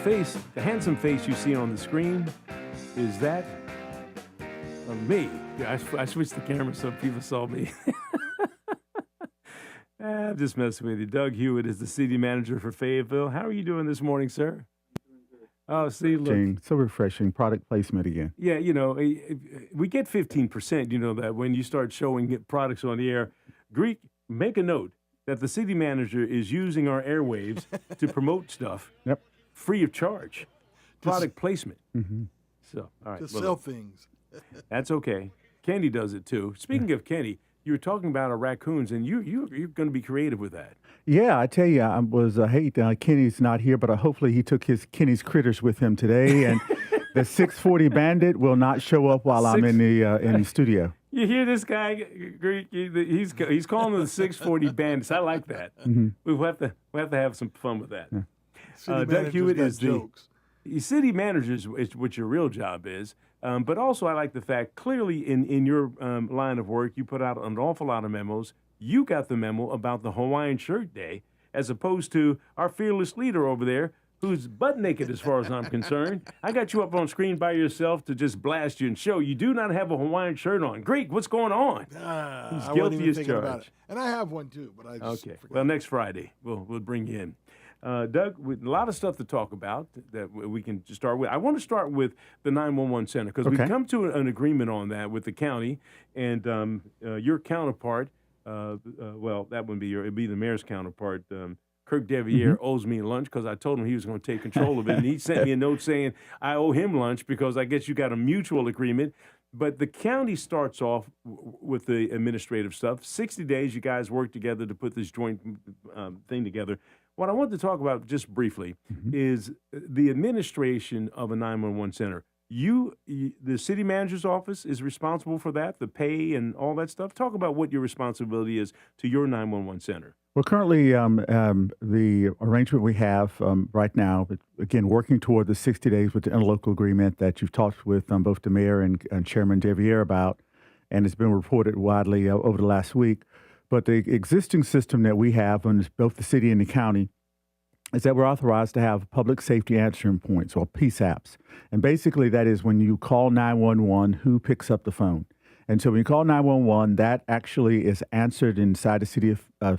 the handsome face you see on the screen, is that me? Yeah, I switched the camera so people saw me. I'm just messing with you. Doug Hewitt is the city manager for Fayetteville. How are you doing this morning, sir? Oh, see, look. So refreshing. Product placement again. Yeah, we get 15%, that when you start showing products on the air. Greek, make a note that the city manager is using our airwaves to promote stuff free of charge. Product placement. Mm-hmm. So, all right. To sell things. That's okay. Kenny does it too. Speaking of Kenny, you were talking about our raccoons, and you're going to be creative with that. Yeah, I tell you, I was Kenny's not here, but hopefully he took Kenny's critters with him today, and the 640 Bandit will not show up while I'm in the studio. You hear this guy, Greek? He's calling them the 640 Bandits. I like that. Mm-hmm. We'll have to have some fun with that. Yeah. Doug Hewitt is jokes. The city manager is what your real job is. But also, I like the fact, clearly in your line of work, you put out an awful lot of memos. You got the memo about the Hawaiian Shirt Day, as opposed to our fearless leader over there, who's butt naked as far as I'm concerned. I got you up on screen by yourself to just blast you and show you do not have a Hawaiian shirt on. Greek, what's going on? He's guilty wasn't even as thinking charged. about it. And I have one too, but I just forgot. Well, next Friday we'll bring you in. Doug, with a lot of stuff to talk about that we can just start with. I want to start with the 911 center because we've come to an agreement on that with the county and your counterpart. Well, that wouldn't be it'd be the mayor's counterpart. Kirk Deviere owes me lunch because I told him he was going to take control of it, and he sent me a note saying I owe him lunch because I guess you got a mutual agreement. But the county starts off with the administrative stuff. 60 days, you guys work together to put this joint thing together. What I want to talk about just briefly is the administration of a 911 center. The city manager's office is responsible for that, the pay and all that stuff. Talk about what your responsibility is to your 911 center. Well, currently, the arrangement we have right now, again, working toward the 60 days with the interlocal agreement that you've talked with both the mayor and Chairman Deviere about, and it's been reported widely over the last week. But the existing system that we have on both the city and the county is that we're authorized to have public safety answering points, or PSAPs. And basically, that is when you call 911, who picks up the phone? And so when you call 911, that actually is answered inside the city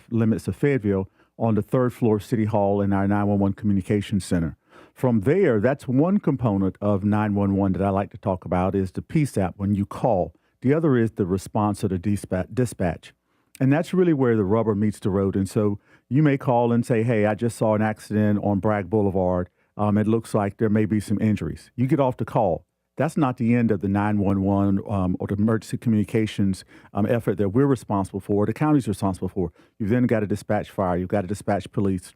limits of Fayetteville on the third floor of City Hall in our 911 Communications Center. From there, that's one component of 911 that I like to talk about is the PSAP when you call. The other is the response or the dispatch. And that's really where the rubber meets the road. And so you may call and say, hey, I just saw an accident on Bragg Boulevard. It looks like there may be some injuries. You get off the call. That's not the end of the 911 or the emergency communications effort that we're responsible for, the county's responsible for. You've then got to dispatch fire. You've got to dispatch police.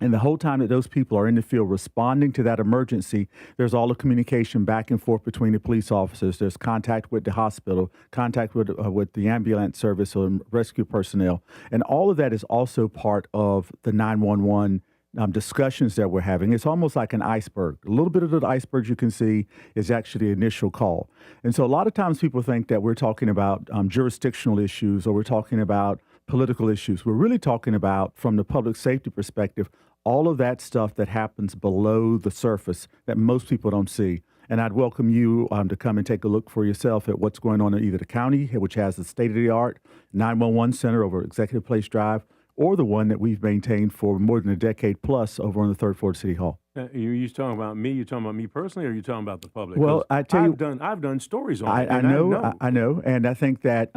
And the whole time that those people are in the field responding to that emergency, there's all the communication back and forth between the police officers. There's contact with the hospital, contact with the ambulance service or rescue personnel. And all of that is also part of the 911 discussions that we're having. It's almost like an iceberg. A little bit of the iceberg you can see is actually the initial call. And so a lot of times people think that we're talking about jurisdictional issues or we're talking about political issues. We're really talking about, from the public safety perspective, all of that stuff that happens below the surface that most people don't see. And I'd welcome you to come and take a look for yourself at what's going on in either the county, which has the state-of-the-art 911 center over Executive Place Drive, or the one that we've maintained for more than a decade plus over on the third floor of City Hall. You talking about me? You talking about me personally, or you talking about the public? Well, I tell you, I've done stories on it. I know, and I think that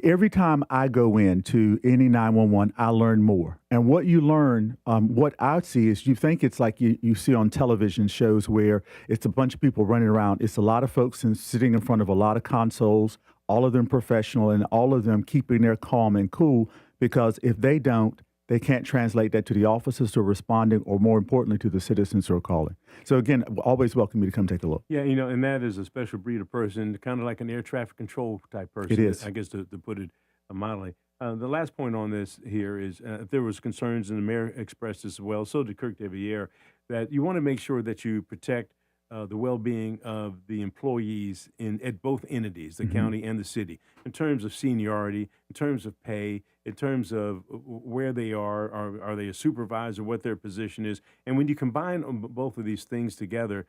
every time I go into any 911, I learn more. And what you learn, what I see is you think it's like you see on television shows where it's a bunch of people running around. It's a lot of folks sitting in front of a lot of consoles, all of them professional, and all of them keeping their calm and cool. Because if they don't, they can't translate that to the officers who are responding, or more importantly, to the citizens who are calling. So again, always welcome you to come take a look. Yeah, and that is a special breed of person, kind of like an air traffic control type person. It is. I guess to put it mildly. The last point on this here is if there was concerns, and the mayor expressed this as well, so did Kirk Deviere, that you want to make sure that you protect the well-being of the employees at both entities, the county and the city, in terms of seniority, in terms of pay, in terms of where they are they a supervisor, what their position is. And when you combine both of these things together,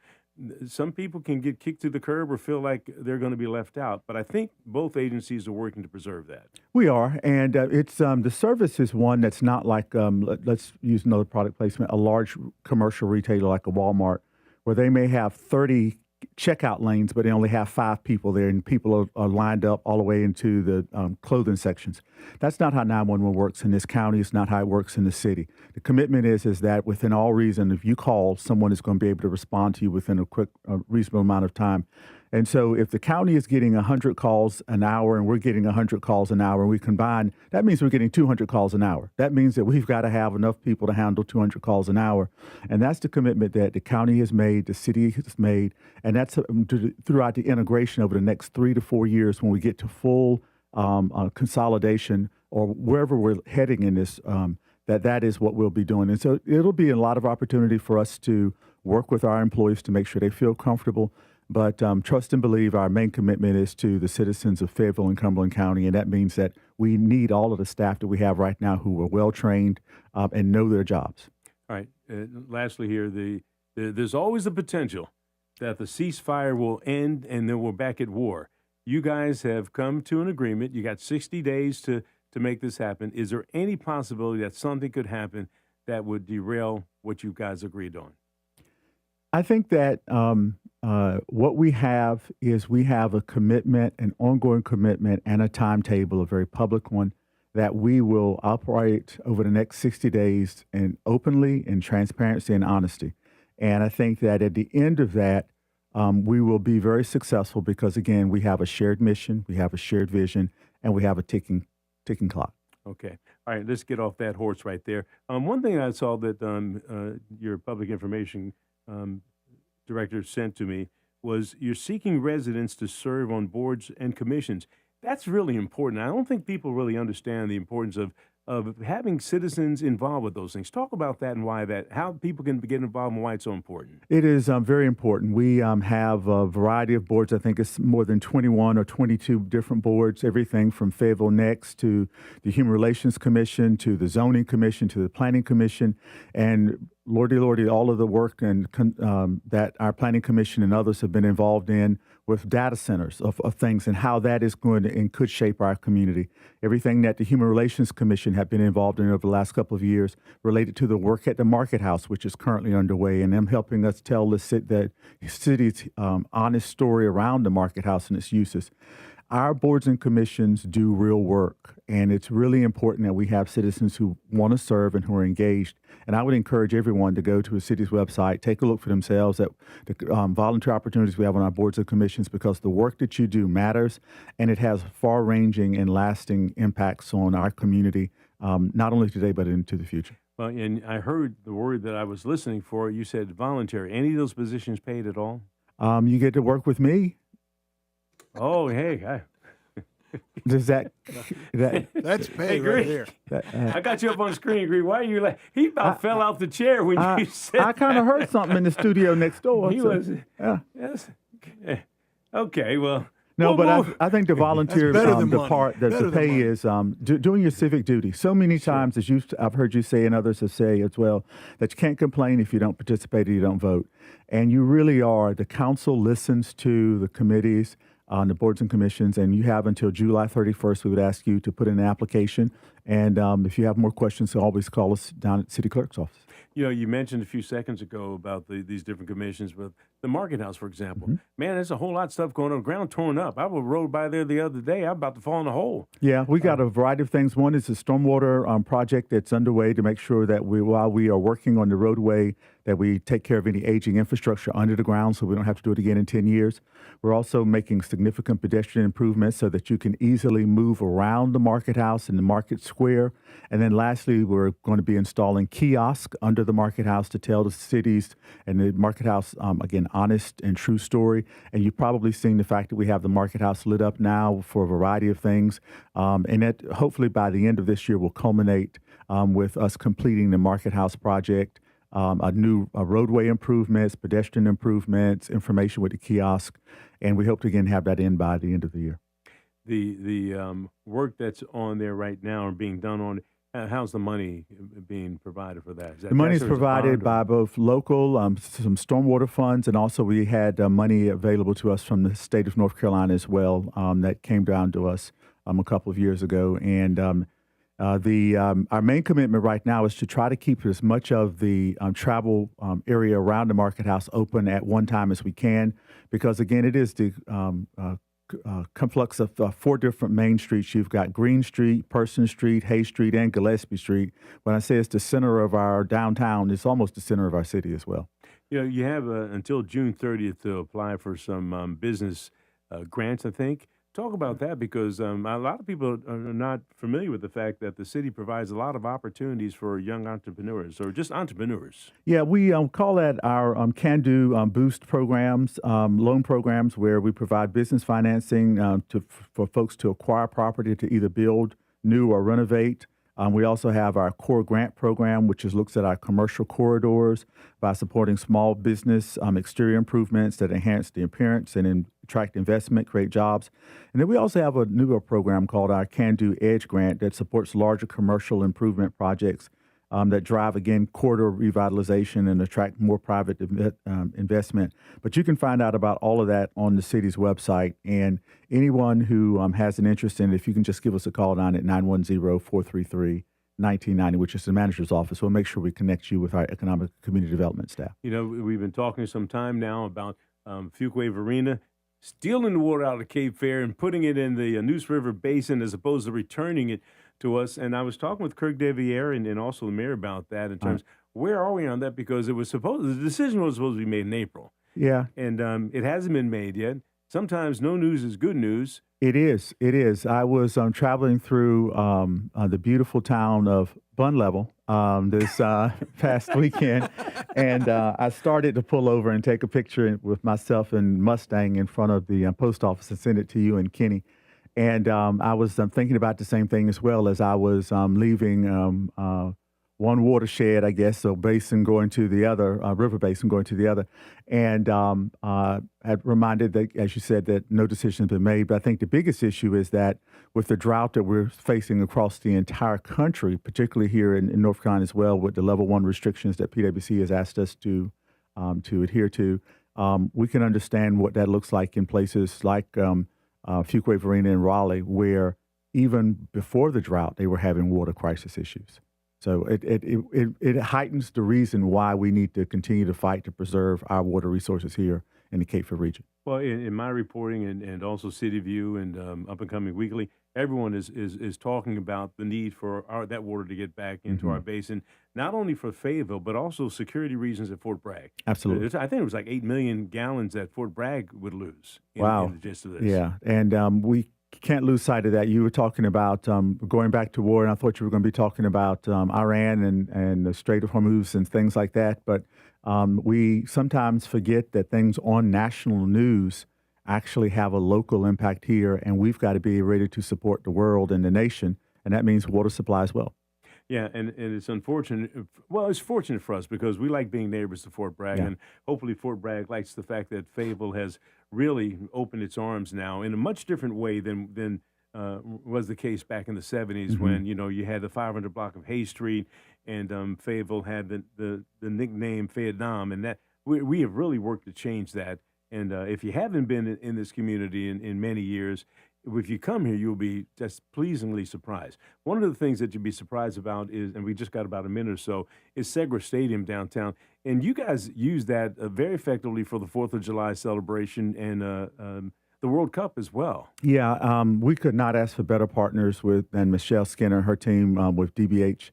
some people can get kicked to the curb or feel like they're going to be left out. But I think both agencies are working to preserve that. We are, and it's the service is one that's not like let's use another product placement, a large commercial retailer like a Walmart, where they may have 30 checkout lanes, but they only have 5 people there, and people are lined up all the way into the clothing sections. That's not how 911 works in this county. It's not how it works in the city. The commitment is that within all reason, if you call, someone is going to be able to respond to you within a reasonable amount of time. And so if the county is getting 100 calls an hour and we're getting 100 calls an hour and we combine, that means we're getting 200 calls an hour. That means that we've got to have enough people to handle 200 calls an hour. And that's the commitment that the county has made, the city has made, and that's throughout the integration over the next 3 to 4 years when we get to full consolidation or wherever we're heading in this, that is what we'll be doing. And so it'll be a lot of opportunity for us to work with our employees to make sure they feel comfortable. But trust and believe our main commitment is to the citizens of Fayetteville and Cumberland County, and that means that we need all of the staff that we have right now who are well-trained and know their jobs. All right. Lastly here, there's always the potential that the ceasefire will end and then we're back at war. You guys have come to an agreement. You got 60 days to make this happen. Is there any possibility that something could happen that would derail what you guys agreed on? I think that what we have is we have a commitment, an ongoing commitment, and a timetable, a very public one, that we will operate over the next 60 days in openly, in transparency, and honesty. And I think that at the end of that, we will be very successful because, again, we have a shared mission, we have a shared vision, and we have a ticking clock. Okay. All right. Let's get off that horse right there. One thing I saw that your public information director sent to me was you're seeking residents to serve on boards and commissions. That's really important. I don't think people really understand the importance of having citizens involved with those things. Talk about that and why how people can get involved and why it's so important. It is very important. We have a variety of boards. I think it's more than 21 or 22 different boards, everything from Fayetteville Next to the Human Relations Commission to the Zoning Commission to the Planning Commission. And Lordy, all of the work and that our Planning Commission and others have been involved in with data centers of things and how that is going to and could shape our community. Everything that the Human Relations Commission have been involved in over the last couple of years related to the work at the Market House, which is currently underway, and them helping us tell the city's honest story around the Market House and its uses. Our boards and commissions do real work, and it's really important that we have citizens who want to serve and who are engaged. And I would encourage everyone to go to the city's website, take a look for themselves at the volunteer opportunities we have on our boards and commissions, because the work that you do matters, and it has far-ranging and lasting impacts on our community, not only today but into the future. Well, and I heard the word that I was listening for. You said voluntary. Any of those positions paid at all? You get to work with me. Oh, hey. Does that that's paid right there. I got you up on the screen, Greg. Why are you like? He about fell off the chair when you said. I kind of heard something in the studio next door. He was. Yeah. Yes. Okay. Well. No, but I think the volunteer, the part that the pay is doing your civic duty. So many times, as I've heard you say and others have said as well, that you can't complain if you don't participate or you don't vote. And you really are. The council listens to the committees on the boards and commissions, and you have until July 31st. We would ask you to put in an application. And if you have more questions, always call us down at City Clerk's office. You know, you mentioned a few seconds ago about these different commissions with the Market House, for example. Mm-hmm. Man, there's a whole lot of stuff going on. Ground torn up. I rode by there the other day. I'm about to fall in a hole. Yeah, we got a variety of things. One is a stormwater project that's underway to make sure that while we are working on the roadway, that we take care of any aging infrastructure under the ground so we don't have to do it again in 10 years. We're also making significant pedestrian improvements so that you can easily move around the Market House and the Market Square. And then lastly, we're going to be installing kiosks under the Market House to tell the cities and the Market House, again, honest and true story. And you've probably seen the fact that we have the Market House lit up now for a variety of things. And that hopefully by the end of this year will culminate with us completing the Market House project. A new roadway improvements, pedestrian improvements, information with the kiosk, and we hope to again have that in by the end of the year. the work that's on there right now or being done on, how's the money being provided for that? Is that The money is tax or is it provided bond by or- both local, some stormwater funds, and also we had money available to us from the state of North Carolina as well that came down to us a couple of years ago. And our main commitment right now is to try to keep as much of the travel area around the market house open at one time as we can, because again, it is the complex of 4 different main streets. You've got Green Street, Person Street, Hay Street, and Gillespie Street. When I say it's the center of our downtown, it's almost the center of our city as well. You have until June 30th to apply for some business grants, I think. Talk about that because a lot of people are not familiar with the fact that the city provides a lot of opportunities for young entrepreneurs or just entrepreneurs. Yeah, we call that our Can-Do Boost programs, loan programs where we provide business financing for folks to acquire property to either build new or renovate. We also have our core grant program, which looks at our commercial corridors by supporting small business exterior improvements that enhance the appearance and attract investment, create jobs. And then we also have a newer program called our Can-Do Edge grant that supports larger commercial improvement projects that drive, again, corridor revitalization and attract more private investment. But you can find out about all of that on the city's website. And anyone who has an interest in it, if you can just give us a call down at 910-433-1990, which is the manager's office, we'll make sure we connect you with our economic community development staff. We've been talking some time now about Fuquay Arena stealing the water out of Cape Fear and putting it in the Neuse River Basin as opposed to returning it to us. And I was talking with Kirk Deviere and also the mayor about that in terms, where are we on that? Because the decision was supposed to be made in April. Yeah. And it hasn't been made yet. Sometimes no news is good news. It is. It is. I was traveling through the beautiful town of Bun Level this past weekend, and I started to pull over and take a picture with myself and Mustang in front of the post office and send it to you and Kenny. And I was thinking about the same thing as well as I was leaving one watershed, I guess, so basin going to the other, river basin going to the other. And had reminded that, as you said, that no decision has been made. But I think the biggest issue is that with the drought that we're facing across the entire country, particularly here in North Carolina as well, with the level 1 restrictions that PwC has asked us to adhere to, we can understand what that looks like in places like Fuquay Arena in Raleigh, where even before the drought, they were having water crisis issues. So it heightens the reason why we need to continue to fight to preserve our water resources here in the Cape Fear region. Well, in my reporting and also City View and Up and Coming Weekly, everyone is talking about the need for that water to get back into our basin, not only for Fayetteville, but also security reasons at Fort Bragg. Absolutely. I think it was like 8 million gallons that Fort Bragg would lose in the gist of this. Yeah, and we can't lose sight of that. You were talking about going back to war, and I thought you were going to be talking about Iran and the Strait of Hormuz and things like that. But we sometimes forget that things on national news actually have a local impact here, and we've got to be ready to support the world and the nation, and that means water supply as well. Yeah, and it's unfortunate. Well, it's fortunate for us because we like being neighbors to Fort Bragg, and hopefully Fort Bragg likes the fact that Fayetteville has really opened its arms now in a much different way than was the case back in the 70s when, you had the 500 block of Hay Street and Fayetteville had the nickname Vietnam, and that we have really worked to change that. And if you haven't been in this community in many years, if you come here, you'll be just pleasingly surprised. One of the things that you'd be surprised about is, and we just got about a minute or so, is Segra Stadium downtown. And you guys use that very effectively for the 4th of July celebration and the World Cup as well. Yeah, we could not ask for better partners than Michelle Skinner, her team with DBH,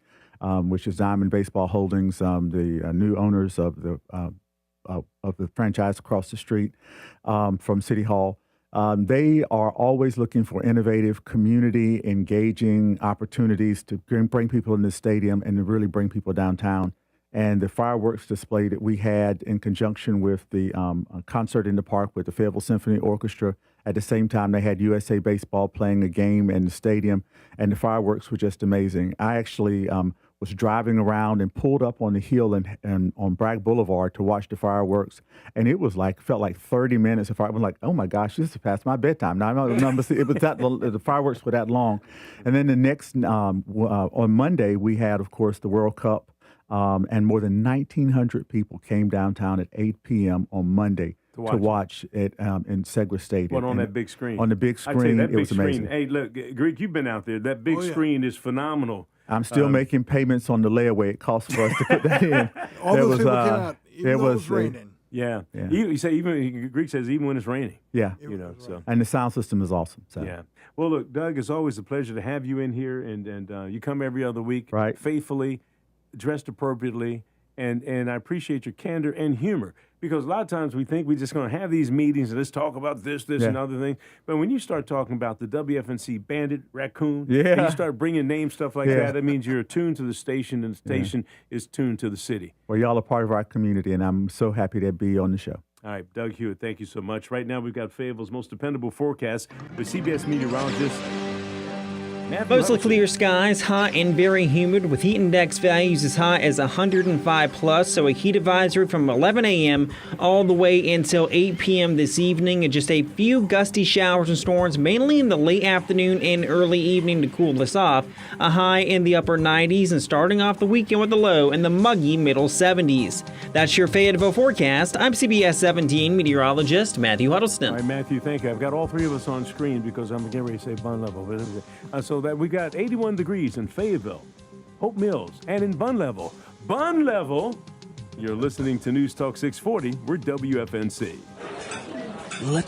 which is Diamond Baseball Holdings, the new owners of the franchise across the street from City Hall. They are always looking for innovative, community engaging opportunities to bring people in the stadium and to really bring people downtown. And the fireworks display that we had in conjunction with the concert in the park with the Fayetteville Symphony Orchestra, at the same time they had USA Baseball playing a game in the stadium, and the fireworks were just amazing. I actually was driving around and pulled up on the hill and on Bragg Boulevard to watch the fireworks. And it was felt like 30 minutes. I was like, oh my gosh, this is past my bedtime. Now, it was the fireworks were that long. And then the next, on Monday, we had, of course, the World Cup. And more than 1,900 people came downtown at 8 p.m. on Monday to watch it in Segra Stadium. What, on that big screen? On the big screen, I tell you, that it big was amazing. Screen. Hey, look, Greek, you've been out there. That big screen is phenomenal. I'm still making payments on the layaway it costs for us to put that in. All those people came out, even though it was raining. Yeah. You say Greek says even when it's raining. Yeah. So. And the sound system is awesome. So. Yeah. Well, look, Doug, it's always a pleasure to have you in here, and you come every other week, right, faithfully, dressed appropriately, and I appreciate your candor and humor, because a lot of times we think we're just going to have these meetings and let's talk about this, and other things. But when you start talking about the WFNC bandit, raccoon, and you start bringing name stuff like that means you're attuned to the station, and the station is tuned to the city. Well, y'all are part of our community, and I'm so happy to be on the show. All right, Doug Hewitt, thank you so much. Right now, we've got Fayetteville's most dependable forecast with CBS meteorologist Mostly clear skies, hot and very humid, with heat index values as high as 105 plus. So a heat advisory from 11 a.m. all the way until 8 p.m. this evening, and just a few gusty showers and storms, mainly in the late afternoon and early evening to cool this off. A high in the upper 90s, and starting off the weekend with a low in the muggy middle 70s. That's your Fayetteville forecast. I'm CBS 17 meteorologist Matthew Huddleston. All right, Matthew, thank you. I've got all three of us on screen because I'm getting ready to say Bun Level. So that we got 81 degrees in Fayetteville, Hope Mills, and in Bun Level. Bun Level, you're listening to News Talk 640. We're WFNC. Let's